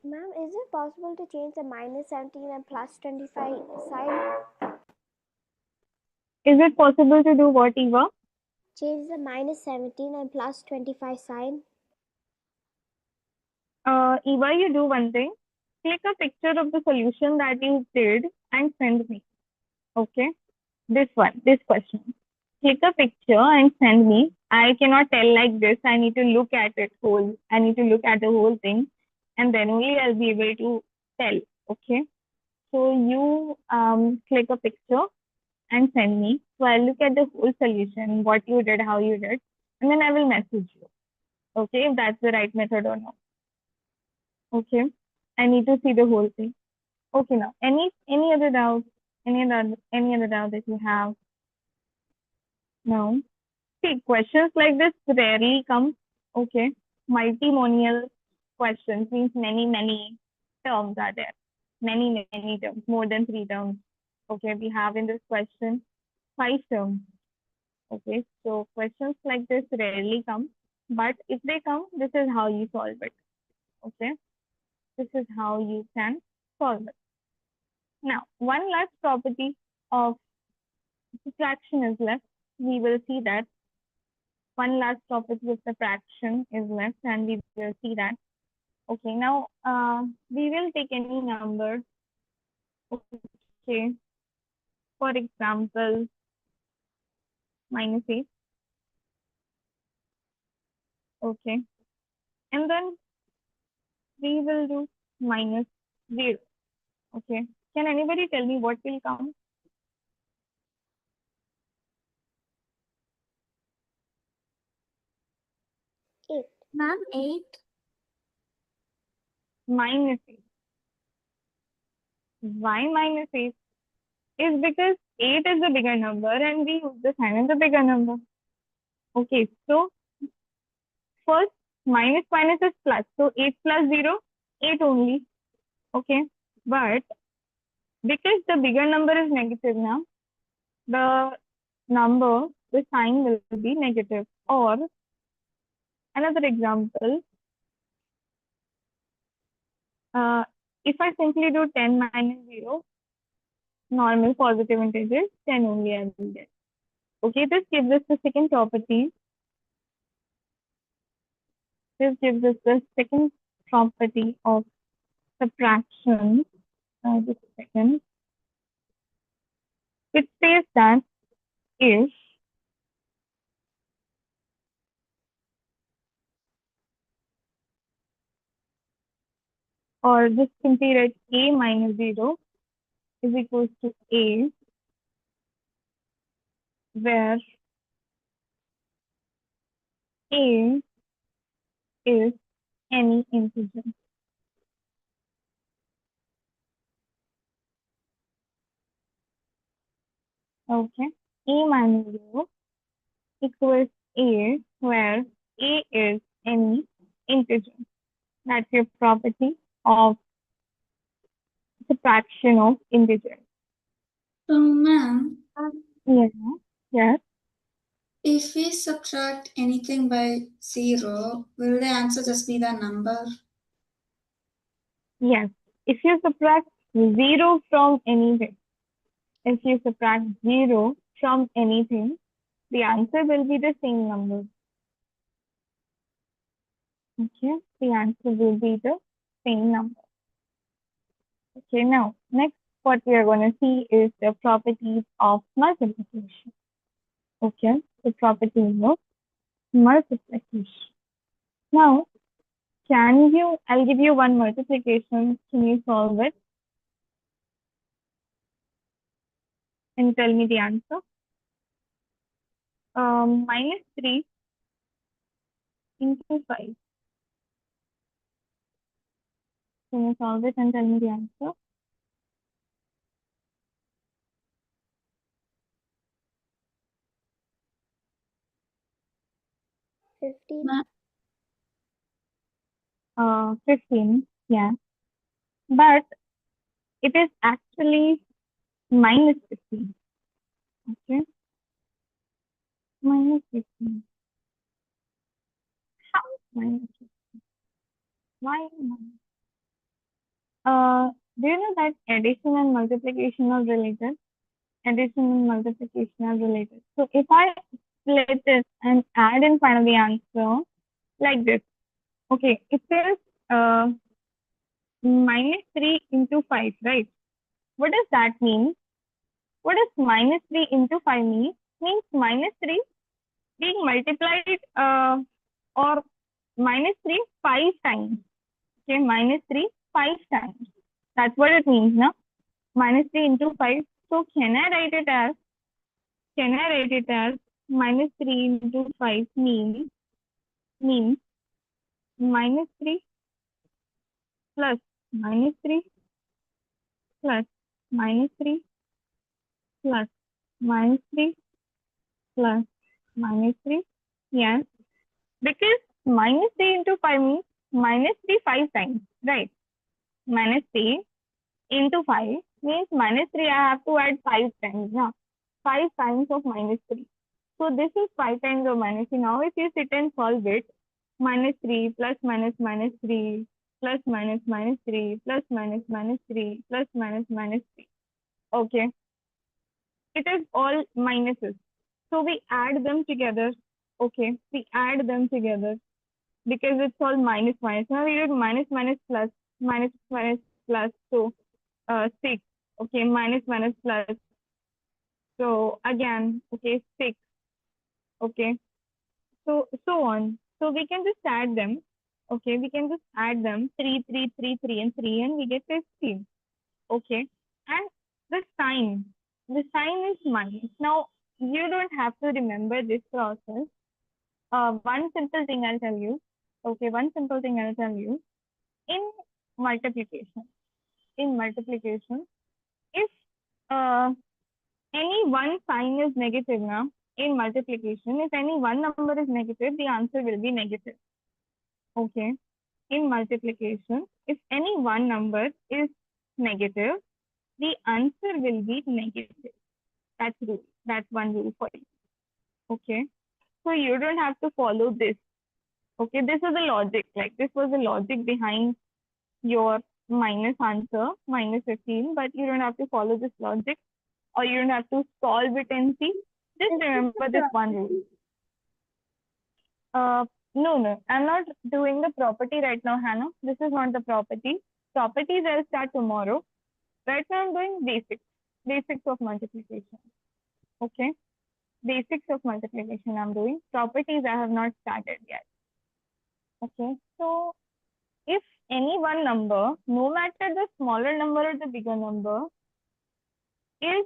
Ma'am, is it possible to change the minus 17 and plus 25 sign? Is it possible to do what, Eva? Change the minus 17 and plus 25 sign. Eva, you do one thing. Click a picture of the solution that you did and send me. Okay, this question. Click a picture and send me. I cannot tell like this. I need to look at it whole. I need to look at the whole thing, and then only I'll be able to tell. Okay, so you click a picture and send me. So I'll look at the whole solution, what you did, how you did, and then I will message you. Okay, if that's the right method or not. Okay, I need to see the whole thing. Okay, now any other doubt? Any other doubt that you have? No. See, questions like this rarely come. Okay, multimonial questions means many terms are there. Many terms, more than 3 terms. Okay, we have in this question 5 terms. Okay, so questions like this rarely come, but if they come, this is how you solve it. Okay, this is how you can solve it. Now, one last property of subtraction is left. We will see that. One last property of subtraction is left, and we will see that. Okay, now we will take any number. Okay, for example, minus 8. Okay, and then we will do minus 0. Okay, can anybody tell me what will come? 8. Ma'am, 8. Minus 8. Why minus 8? Is because 8 is the bigger number and we use the sign of the bigger number. Okay, so first minus is plus. So 8 plus 0, 8 only. Okay, but because the bigger number is negative now, the number, the sign will be negative. Or another example, if I simply do 10 minus 0, normal positive integers, 10 only I will get. Okay, this gives us the second property. This gives us the second property of subtraction. Just a second. It says that if or just simply write a minus 0 is equals to a, where a is any integer. Okay, a minus 0 equals a, where a is any integer. That's your property of subtraction of integers. So, ma'am, Yeah. Yes. if we subtract anything by 0, will the answer just be the number? Yes. If you subtract 0 from anything, if you subtract 0 from anything, the answer will be the same number. Okay, the answer will be the same number. Okay, now next what we are going to see is the properties of multiplication. Okay, the properties of multiplication. Now, I'll give you one multiplication. Can you solve it? And tell me the answer. Minus 3 into 5. Can you solve it and tell me the answer? $15. 15, yeah. But it is actually minus 15. Okay, minus 15. How minus 15? Why minus? Do you know that addition and multiplication are related? Addition and multiplication are related. So if I split this and add in front of the answer like this, okay, it says minus 3 into 5, right? What does that mean? What does minus 3 into 5 mean? Means minus 3 being multiplied or minus 3 5 times. Okay, minus 3 5 times. That's what it means, no? Minus 3 into 5. So can I write it as minus 3 into 5 means minus 3 plus minus 3 plus minus 3 plus minus 3 plus minus 3. Yes, because minus 3 into 5 means minus 3 5 times, right? Minus 3 into 5 means minus 3 I have to add 5 times, now 5 times of minus 3. So this is 5 times of minus 3. Now if you sit and solve it, minus 3 plus minus minus 3 plus minus minus 3 plus minus minus 3 plus minus minus 3. Okay, it is all minuses. So we add them together. Okay, we add them together because it's all minus minus. Now we did minus minus plus minus minus plus. So 6. Okay, minus minus plus. So again, okay, 6. Okay, so on. So we can just add them. Okay, we can just add them 3, 3, 3, 3, and 3, and we get 15. Okay, and the sign is minus. Now you don't have to remember this process. One simple thing I'll tell you. Okay, one simple thing I'll tell you. In multiplication, if any one sign is negative now, in multiplication, if any one number is negative, the answer will be negative. Okay, in multiplication, if any one number is negative, the answer will be negative. That's rule. That's one rule for you. Okay. So you don't have to follow this. Okay. This is the logic. Like this was the logic behind your minus answer, minus 15, but you don't have to follow this logic or you don't have to solve it and see. Just Is this remember the this one rule. No, I'm not doing the property right now, Hannah. This is not the property. Properties I'll start tomorrow. Right now I'm doing basics of multiplication. Okay, basics of multiplication I'm doing. Properties I have not started yet. Okay, so if any one number, no matter the smaller number or the bigger number, is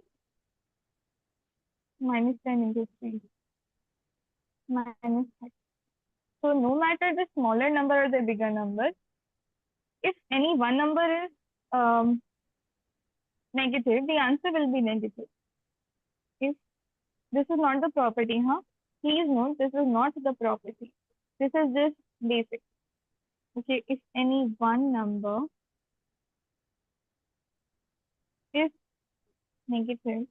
minus 10 into 3, minus 30. So no matter the smaller number or the bigger number, if any one number is negative, the answer will be negative. If this is not the property, huh? Please note, this is not the property. This is just basic. Okay, if any one number is negative,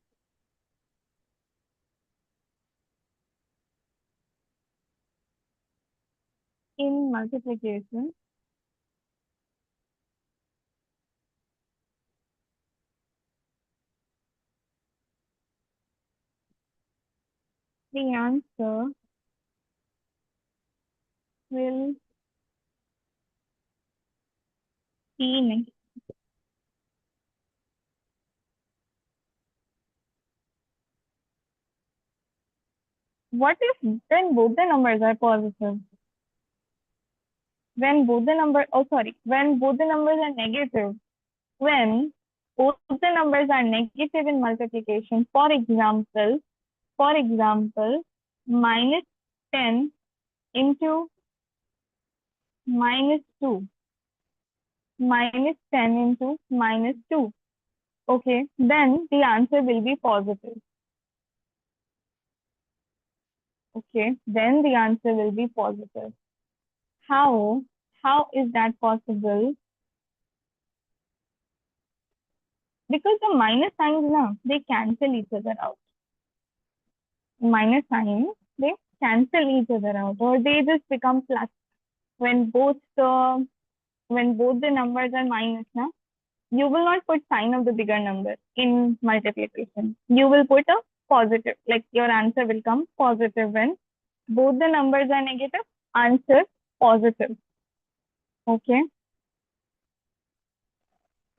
in multiplication, the answer will be negative. What if when both the numbers are positive? When both the numbers are negative. When both the numbers are negative in multiplication, for example, minus 10 into minus 2, minus 10 into minus 2. Okay, then the answer will be positive. Okay, then the answer will be positive. How is that possible? Because the minus signs now, they cancel each other out. Minus signs, they cancel each other out, or they just become plus. When both the numbers are minus now, you will not put sign of the bigger number in multiplication. You will put a positive, like your answer will come positive when both the numbers are negative, answer positive. Okay.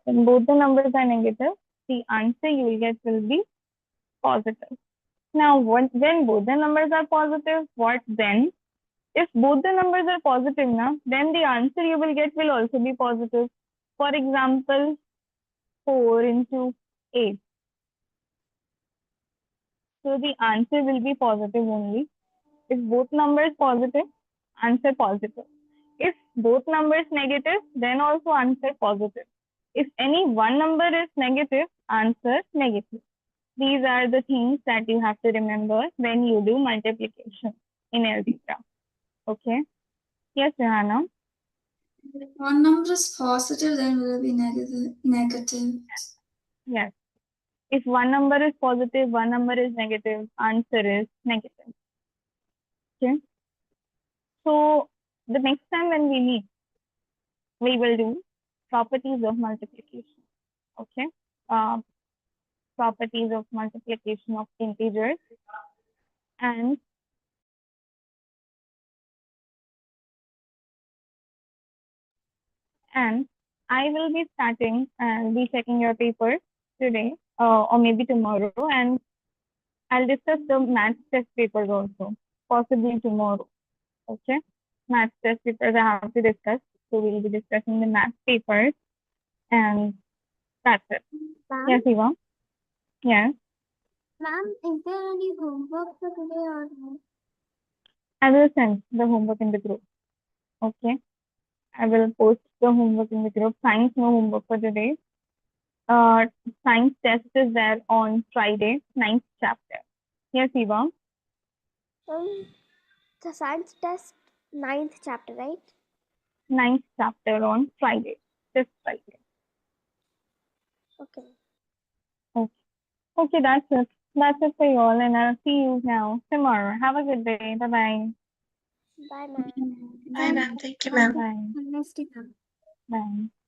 When both the numbers are negative, the answer you will get will be positive. Now, when both the numbers are positive, what then? If both the numbers are positive now, then the answer you will get will also be positive. For example, 4 into 8. So the answer will be positive only. If both numbers positive, answer positive. If both numbers negative, then also answer positive. If any one number is negative, answer negative. These are the things that you have to remember when you do multiplication in algebra. Okay. Yes, Johanna. If one number is positive, then will it be negative? Yes. If one number is positive, one number is negative, answer is negative. Okay. So the next time when we meet, we will do properties of multiplication. Okay. Properties of multiplication of integers and I will be starting and be checking your paper today or maybe tomorrow, and I'll discuss the math test papers also, possibly tomorrow. Okay, math test papers I have to discuss, so we'll be discussing the math papers, and that's it. Ma'am, Yes, Eva. Yes, ma'am, is there any homework for today or no? I will send the homework in the group. Okay, I will post the homework in the group. Science, no homework for today. Science test is there on Friday, 9th chapter. Yes, Eva. The science test, 9th chapter, right? 9th chapter on Friday, this Friday. Okay. Okay, okay, that's it. That's it for you all, and I'll see you now tomorrow. Have a good day. Bye-bye. Bye, ma'am. Bye, ma'am. Thank you, ma'am. Bye. Have a nice day, ma'am. Bye.